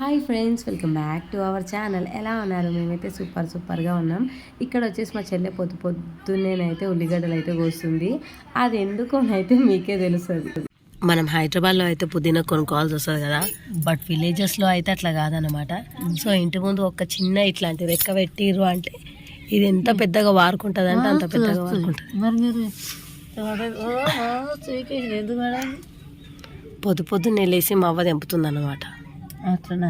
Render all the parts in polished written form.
Hi friends, welcome back to our channel. ఎలా ఉన్నారు? మేమైతే సూపర్గా ఉన్నాం. ఇక్కడ వచ్చేసి మా చెల్లె పొద్దున్నేనైతే ఉల్లిగడ్డలు అయితే కోస్తుంది. అది ఎందుకోనైతే మీకే తెలుస్తుంది. మనం హైదరాబాద్లో అయితే పుదీనా కొనుక్కోవాల్సి వస్తుంది కదా, బట్ విలేజెస్లో అయితే అట్లా కాదనమాట. సో ఇంటి ముందు ఒక చిన్న ఇట్లాంటి రెక్క పెట్టిర్రు అంటే ఇది ఎంత పెద్దగా వారుకుంటుంది అంటే అంత పెద్దగా వారుకుంటుంది. పొద్దున్నే లేసి మా అవ్వ తెంపుతుంది అన్నమాట. అట్లా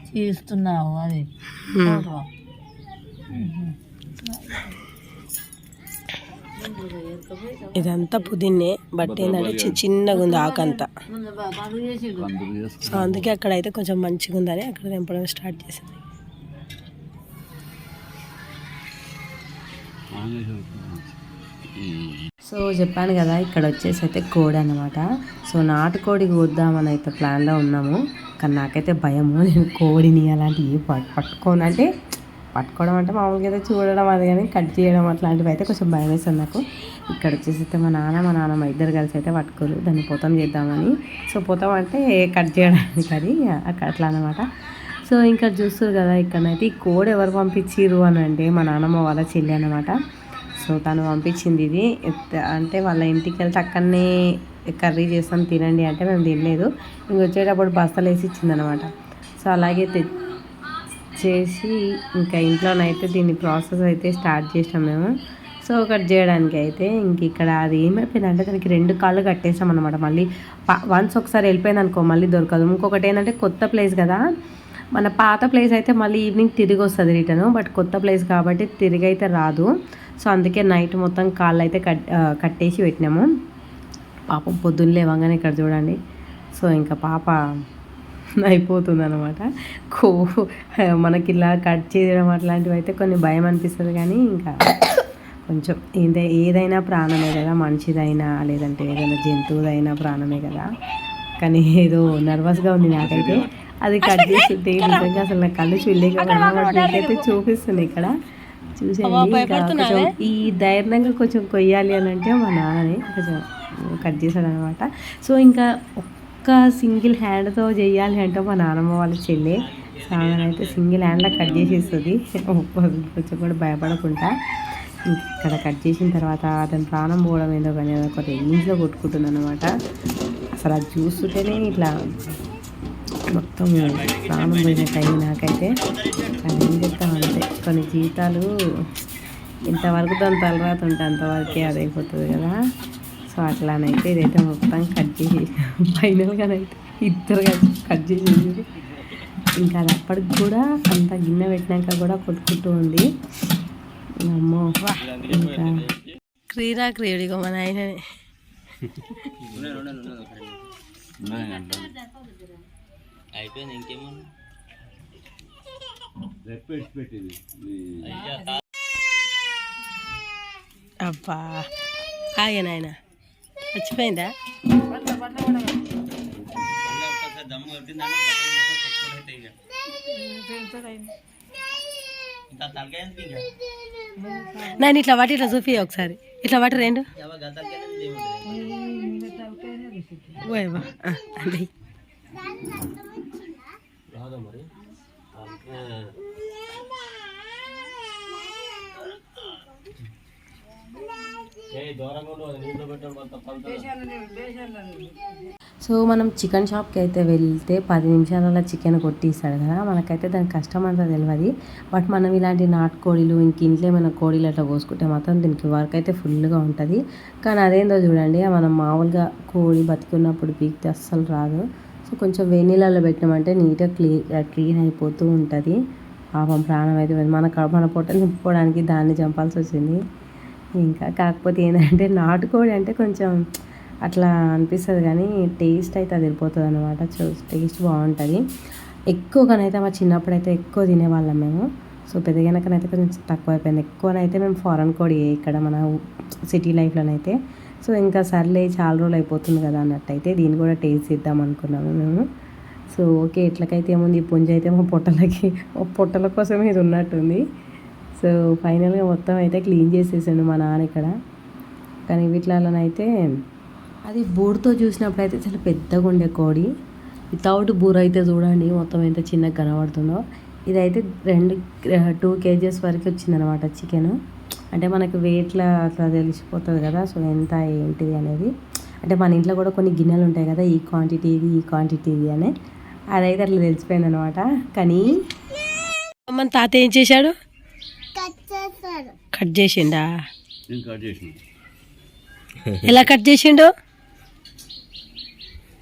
చేస్తున్నావు అది ఇదంతా పుదీన్నే, బట్ ఏంటంటే చిన్నగా ఉంది ఆకంతా. సో అందుకే అక్కడ అయితే కొంచెం మంచిగా ఉందని అక్కడ తెంపడం స్టార్ట్ చేసింది. సో చెప్పాను కదా, ఇక్కడ వచ్చేసి అయితే కోడి అనమాట. సో నాటుకోడి కోద్దామని అయితే ప్లాన్లో ఉన్నాము. కానీ నాకైతే భయము, నేను కోడిని అలాంటివి పట్టుకోను. అంటే పట్టుకోవడం అంటే మామూలుగా అయితే చూడడం అది, కానీ కట్ చేయడం అట్లాంటివి అయితే కొంచెం భయం వేస్తుంది నాకు. ఇక్కడ వచ్చేసి అయితే మా నాన్నమ్మ ఇద్దరు కలిసి అయితే పట్టుకోరు, దాన్ని పొతం చేద్దామని. సో పొతం అంటే కట్ చేయడానికి అది అట్లా అనమాట. సో ఇంకా చూస్తారు కదా, ఇక్కడనైతే ఈ కోడి ఎవరు పంపించిర్రు అని అంటే మా నాన్నమ్మ వాళ్ళ చెల్లి అనమాట. సో తను పంపించింది ఇది. అంటే వాళ్ళ ఇంటికి వెళ్తే అక్కడనే కర్రీ చేస్తాం తినండి అంటే మేము తినలేదు. ఇంక వచ్చేటప్పుడు బస్తాలు వేసి ఇచ్చిందనమాట. సో అలాగే చేసి ఇంకా ఇంట్లోనైతే దీన్ని ప్రాసెస్ అయితే స్టార్ట్ చేసాం మేము. సో కట్ చేయడానికి అయితే ఇంక ఇక్కడ అది ఏమైపోయిందంటే దానికి 2 కాళ్ళు కట్టేసాం అనమాట. మళ్ళీ వన్స్ ఒకసారి వెళ్ళిపోయింది అనుకో మళ్ళీ దొరకదు. ఇంకొకటి ఏంటంటే కొత్త ప్లేస్ కదా, మన పాత ప్లేస్ అయితే మళ్ళీ ఈవినింగ్ తిరిగి వస్తుంది రిటర్న్, బట్ కొత్త ప్లేస్ కాబట్టి తిరిగి అయితే రాదు. సో అందుకే నైట్ మొత్తం కాళ్ళు అయితే కట్టేసి పెట్టినాము. పాపం పొద్దున్న లేవగానే ఇక్కడ చూడండి. సో ఇంకా పాప అయిపోతుంది అనమాట. మనకి ఇలా కట్ చేయడం అట్లాంటివి అయితే కొన్ని భయం అనిపిస్తుంది, కానీ ఇంకా కొంచెం ఏదైనా ప్రాణమే కదా, మనిషిదైనా లేదంటే ఏదైనా జంతువుదైనా ప్రాణమే కదా. కానీ ఏదో నర్వస్గా ఉంది నాకైతే. అది కట్ చేస్తుంటే నిజంగా అసలు నా కళ్ళు చూడలేకపోతే చూపిస్తుంది ఇక్కడ చూసేయండి. కొంచెం ఈ ధైర్యంగా కొంచెం కొయ్యాలి అని అంటే మా నాన్నని కొంచెం కట్ చేశాడు అనమాట. సో ఇంకా ఒక్క సింగిల్ హ్యాండ్తో చేయాలి అంటే మా నాన్నమ్మ వాళ్ళ చెల్లె సామెనైతే సింగిల్ హ్యాండ్లో కట్ చేసేస్తుంది, కొంచెం కూడా భయపడకుండా. ఇక్కడ కట్ చేసిన తర్వాత అతను ప్రాణం పోవడం ఏదో కానీ ఒక రేంజ్లో కొట్టుకుంటుంది అనమాట. అసలు అది చూస్తుంటేనే ఇట్లా మొత్తం ప్రాణం పోయినట్టు అయింది నాకైతే. కానీ ఏం చెప్తామంటే కొన్ని జీవితాలు ఇంతవరకు దాని తలరాత ఉంటే అంతవరకే అదైపోతుంది కదా. సో అట్లానైతే ఇదైతే మొత్తం కట్ చేసేసి ఫైనల్గానైతే ఇద్దరు కట్ చేసేసి ఇంకా అది అప్పటికి కూడా అంత గిన్నె పెట్టినాక కూడా కొట్టుకుంటూ ఉంది. అమ్మో ఇంకా క్రీడిగా మన ఆయననే అయిపోయింది. ఇంకేమన్నా అబ్బా ఆగే నాయన చచ్చిపోయిందా? నేను ఇట్లా వాటి ఇట్లా చూపి ఒకసారి ఇట్లా వాటి 2 అది మరి సో మనం చికెన్ షాప్కి అయితే వెళ్తే 10 నిమిషాలలో చికెన్ కొట్టిస్తాడు కదా, మనకైతే దాని కష్టం అంతా తెలియదు. బట్ మనం ఇలాంటి నాటుకోడీలు ఇంక ఇంట్లో ఏమైనా కోడీలు అట్లా కోసుకుంటే మాత్రం దీనికి వర్క్ అయితే ఫుల్గా ఉంటుంది. కానీ అదేందో చూడండి, మనం మామూలుగా కోడి బతికున్నప్పుడు పీకితే అస్సలు రాదు. సో కొంచెం వేనీళ్ళలో పెట్టినామంటే నీట్గా క్లీన్ అయిపోతూ ఉంటుంది. పాపం ప్రాణం అయితే మన పొట్టలు నింపుకోవడానికి దాన్ని చంపాల్సి వచ్చింది. ఇంకా కాకపోతే ఏంటంటే నాటుకోడి అంటే కొంచెం అట్లా అనిపిస్తుంది, కానీ టేస్ట్ అయితే అది వెళ్ళిపోతుంది అనమాట. టేస్ట్ బాగుంటుంది. ఎక్కువగానైతే మా చిన్నప్పుడు అయితే ఎక్కువ తినేవాళ్ళం మేము. సో పెద్దగానకనైతే కొంచెం తక్కువ అయిపోయింది. ఎక్కువనైతే మేము ఫారెన్ కోడి ఇక్కడ మన సిటీ లైఫ్లోనైతే. సో ఇంకా సర్లే చాలా రోజులు అయిపోతుంది కదా అన్నట్టయితే దీన్ని కూడా టేస్ట్ చేద్దాం అనుకున్నాము మేము. సో ఓకే, ఎట్లకైతే ఏముంది, ఈ పుంజ అయితే మా పొట్టల కోసమే ఇది ఉన్నట్టుంది. సో ఫైనల్గా మొత్తం అయితే క్లీన్ చేసేసాడు మా నాన్న ఇక్కడ. కానీ వీటిలోనైతే అది బోర్డుతో చూసినప్పుడు అయితే చాలా పెద్దగా ఉండే కోడి. వితౌట్ బూర అయితే చూడండి మొత్తం ఎంత చిన్నగా కనబడుతుందో. ఇదైతే 2 kgs వరకు వచ్చిందనమాట చికెన్. అంటే మనకి వెయిట్లో అట్లా తెలిసిపోతుంది కదా, సో ఎంత ఏంటిది అనేది. అంటే మన ఇంట్లో కూడా కొన్ని గిన్నెలు ఉంటాయి కదా, ఈ క్వాంటిటీ ఇది ఈ క్వాంటిటీ ఇది అని, అదైతే అట్లా తెలిసిపోయింది అనమాట. కానీ మన తాత ఏం చేశాడు, కట్ చేసిండా? ఎలా కట్ చేసిండు,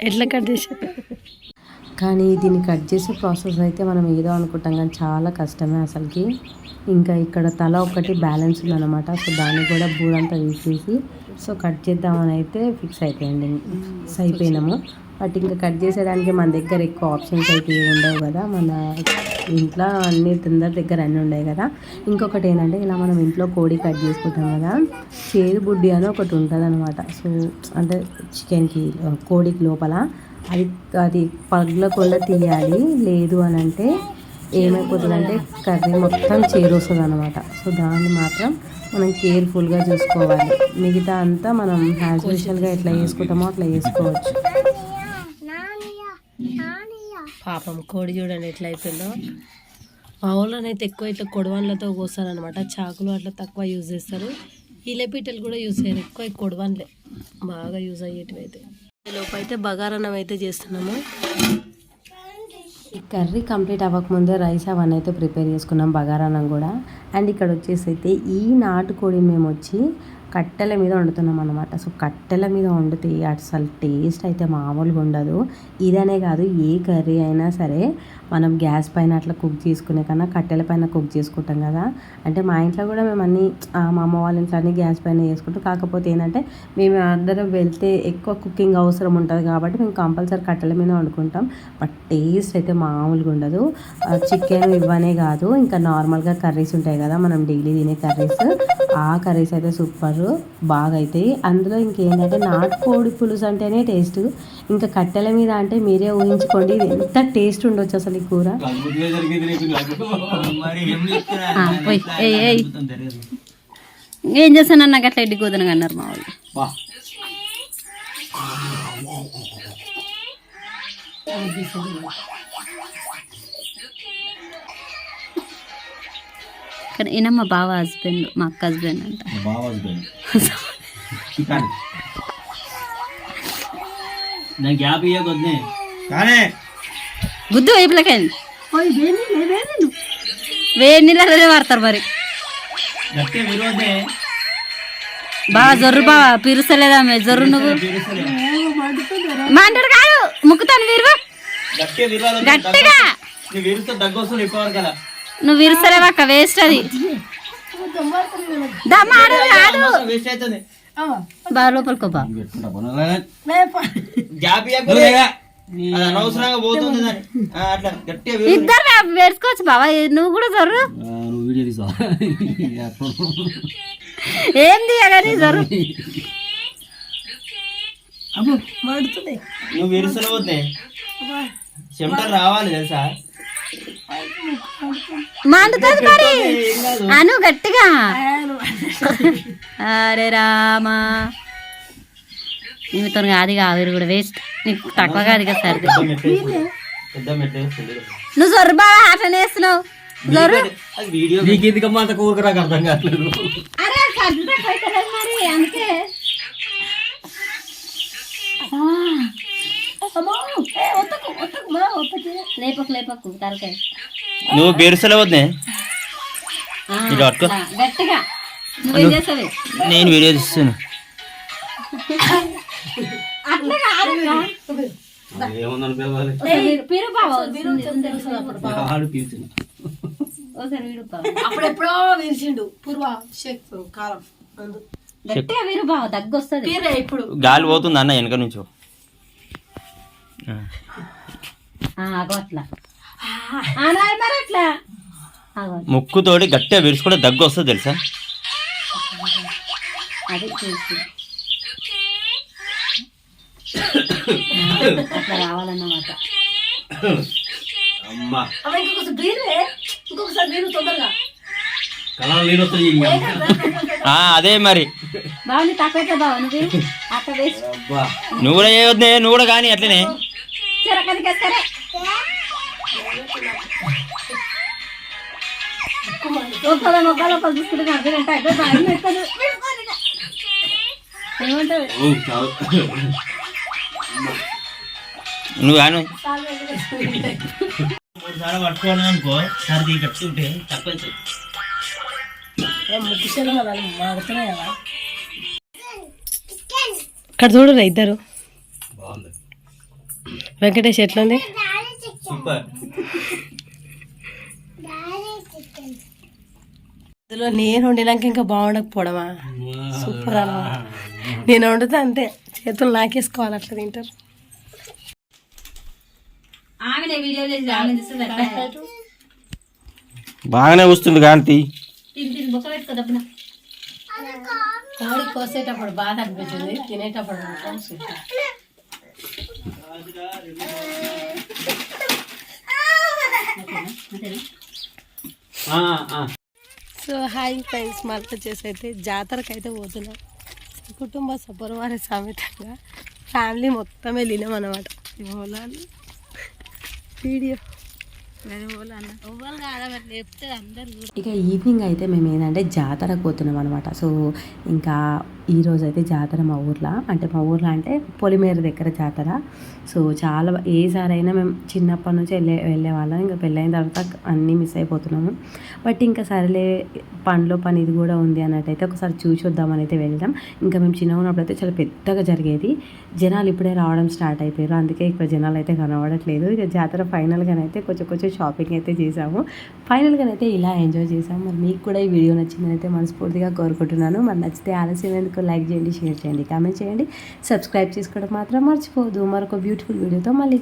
ఎట్లా కట్ చేసిండు? కానీ దీన్ని కట్ చేసే ప్రాసెస్ అయితే మనం ఏదో అనుకుంటాం కానీ చాలా కష్టమే అసలుకి. ఇంకా ఇక్కడ తల ఒకటి బ్యాలెన్స్ ఉందన్నమాట, సో దాన్ని కూడా బూరంతా తీసేసి సో కట్ చేద్దామని అయితే ఫిక్స్ అయిపోయినాము. బట్ ఇంకా కట్ చేసేదానికి మన దగ్గర ఎక్కువ ఆప్షన్స్ అయితే ఉండవు కదా, మన ఇంట్లో అన్ని దగ్గర అన్నీ ఉండవు కదా. ఇంకొకటి ఏంటంటే ఇలా మనం ఇంట్లో కోడి కట్ చేసుకుంటాం కదా, చేదు బుడ్డి అని ఒకటి ఉంటుంది అనమాట. సో అంటే చికెన్కి కోడికి లోపల అది పగులకుండా తీయాలి, లేదు అని అంటే ఏమైపోతుందంటే కర్రీ మొత్తం చేరొస్తుంది అనమాట. సో దాన్ని మాత్రం మనం కేర్ఫుల్గా చూసుకోవాలి. మిగతా అంతా మనం యాజ్ యూజువల్గా ఎట్లా చేసుకుంటామో అట్లా చేసుకోవచ్చు. పాపం కోడి చూడండి ఎట్లా అవుతుందో. మా ఊళ్ళోనైతే ఎక్కువ ఇట్లా కొడవన్లతో కోస్తారనమాట, చాకులు అట్లా తక్కువ యూజ్ చేస్తారు. ఇలపీటలు కూడా యూజ్ చేయరు, ఎక్కువ కొడవన్లే బాగా యూజ్ అయ్యేటివి. అయితే లోపైతే బగారన్నం అయితే చేస్తున్నాము. ఈ కర్రీ కంప్లీట్ అవ్వకముందే రైస్ అవన్నీ అయితే ప్రిపేర్ చేసుకున్నాం, బగారాన్నం కూడా. అండ్ ఇక్కడ వచ్చేసి అయితే ఈ నాటుకోడిని మేము వచ్చి కట్టెల మీద వండుతున్నాం అనమాట. సో కట్టెల మీద వండితే అసలు టేస్ట్ అయితే మామూలుగా ఉండదు. ఇదనే కాదు, ఏ కర్రీ అయినా సరే మనం గ్యాస్ పైన అట్లా కుక్ చేసుకునే కన్నా కట్టెల పైన కుక్ చేసుకుంటాం కదా. అంటే మా ఇంట్లో కూడా మేము అన్నీ మా అమ్మ వాళ్ళ ఇంట్లో అన్నీ గ్యాస్ పైన చేసుకుంటాం. కాకపోతే ఏంటంటే మేము అందరం వెళ్తే ఎక్కువ కుకింగ్ అవసరం ఉంటుంది కాబట్టి మేము కంపల్సరీ కట్టెల మీద వండుకుంటాం. బట్ టేస్ట్ అయితే మామూలుగా ఉండదు. చికెన్ ఇవ్వనే కాదు, ఇంకా నార్మల్గా కర్రీస్ ఉంటాయి కదా మనం డైలీ తినే కర్రీస్, ఆ కర్రీస్ అయితే సూపర్ బాగా అవుతాయి. అందులో ఇంకేంటంటే నాటుకోడి పులుసు అంటేనే టేస్ట్, ఇంకా కట్టెల మీద అంటే మీరే ఊహించుకోండి ఎంత టేస్ట్ ఉండొచ్చు అసలు ఈ కూర. ఏం చేస్తాను నాకు అట్లా ఎడ్డి కూతురు అన్నారు మా వాళ్ళు. కానీ ఈయన మా బావ హస్బెండ్, మా అక్క హస్బెండ్ అంట. గుద్దు వైపులకెళ్ళి వేడి నీళ్ళదే పడతారు మరి. బాగా జొర్రు బావా పిరుసలేదా జొర్రు, నువ్వు మాంటాడు కాదు ముక్కుతాను వీరు గట్టిగా, నువ్వు విరుసలేవాక వేస్ట్ అది బాగా లోపలికో బా. ఇద్దరు వేసుకోవచ్చు బావా, నువ్వు కూడా జర్రు ఏం తీయగాని జర్రు. నువ్వు విరుసలవద్దే చెమటలు రావాలి తెలుసా, మండుతుంది మరి అను గట్టిగా. అరే రామా నీతో కాదు ఆవిరి కూడా వేస్ట్, నీకు తక్కువ కాదు కదా సరిది. నువ్వు జొర్రు బాగా అట్లనే వేస్తున్నావు జొర్రు. అరే మరి అందుకే లేపకు లేపకు తలకాయ. నువ్వు బెరుసలవద్దే గట్టిగా నువ్వేం చేస్తావు, నేను వీడియో తీస్తాను. అప్పుడెప్పుడో విరిచిండు పూర్వ కాలం గట్టిగా వీరు బావ దగ్గు వస్తుంది. ఇప్పుడు గాలి పోతుంది అన్న వెనక నుంచో. అట్లా మరి అట్లా ముక్కుతోటి గట్టిగా విరుచుకుంటే దగ్గు వస్తుంది తెలుసా. అది అట్లా రావాలన్నమాట. అదే మరి బాగుంది తక్కువ బావ నువ్వు అట్లా నువ్వు కూడా చేయవద్దే, నువ్వు కూడా కానీ అట్లనే నువ్వు కాను 3 సార్లు పట్టుకోవాలి అనుకో సర్ది కట్టుకుంటే తక్కువ ఇక్కడ చూడు ఇద్దరు వెంకటేష్ ఎట్లుంది సూపర్. అందులో నేను వండినాక ఇంకా బాగుండకపోవడమా సూపర్ అన్న నేను వండితే అంతే చేతులు నాకేసుకోవాలి అట్లా తింటారు బాగానే వస్తుంది కాంతి. కోడి కోసేటప్పుడు బాధ అనిపించింది తినేటప్పుడు సో హాయ్ ఫ్రెండ్స్ మళ్ళీ వచ్చేసి అయితే జాతరకు అయితే పోతున్నాం కుటుంబ సపరివార సమేతంగా ఫ్యామిలీ మొత్తం వెళ్ళినాం అనమాట వీడియో ఇక ఈవినింగ్ అయితే మేము ఏంటంటే జాతరకు పోతున్నాం అనమాట. సో ఇంకా ఈరోజు అయితే జాతర మా ఊర్లో అంటే పొలిమేర దగ్గర జాతర. సో చాలా ఏసారైనా మేము చిన్నప్పటి నుంచి వెళ్ళే వాళ్ళం. ఇంకా పెళ్ళైన తర్వాత అన్నీ మిస్ అయిపోతున్నాము. బట్ ఇంకా సరేలే పనిలో పని ఇది కూడా ఉంది అన్నట్టయితే ఒకసారి చూసి వద్దామని అయితే వెళ్దాం. ఇంకా మేము చిన్నగా ఉన్నప్పుడు అయితే చాలా పెద్దగా జరిగేది. జనాలు ఇప్పుడే రావడం స్టార్ట్ అయిపోయారు, అందుకే ఇక్కడ జనాలు అయితే కనబడట్లేదు. ఇక జాతర ఫైనల్గానైతే కొంచెం షాపింగ్ అయితే చేసాము. ఫైనల్గానైతే ఇలా ఎంజాయ్ చేసాము. మరి మీకు కూడా ఈ వీడియో నచ్చిందని అయితే మనస్ఫూర్తిగా కోరుకుంటున్నాను. మరి నచ్చితే ఆలస్యం ఎందుకు లైక్ చేయండి, షేర్ చేయండి, కామెంట్ చేయండి, సబ్స్క్రైబ్ చేసుకోవడం మాత్రం మర్చిపోదు. మరొక బ్యూటిఫుల్ వీడియోతో మళ్ళీ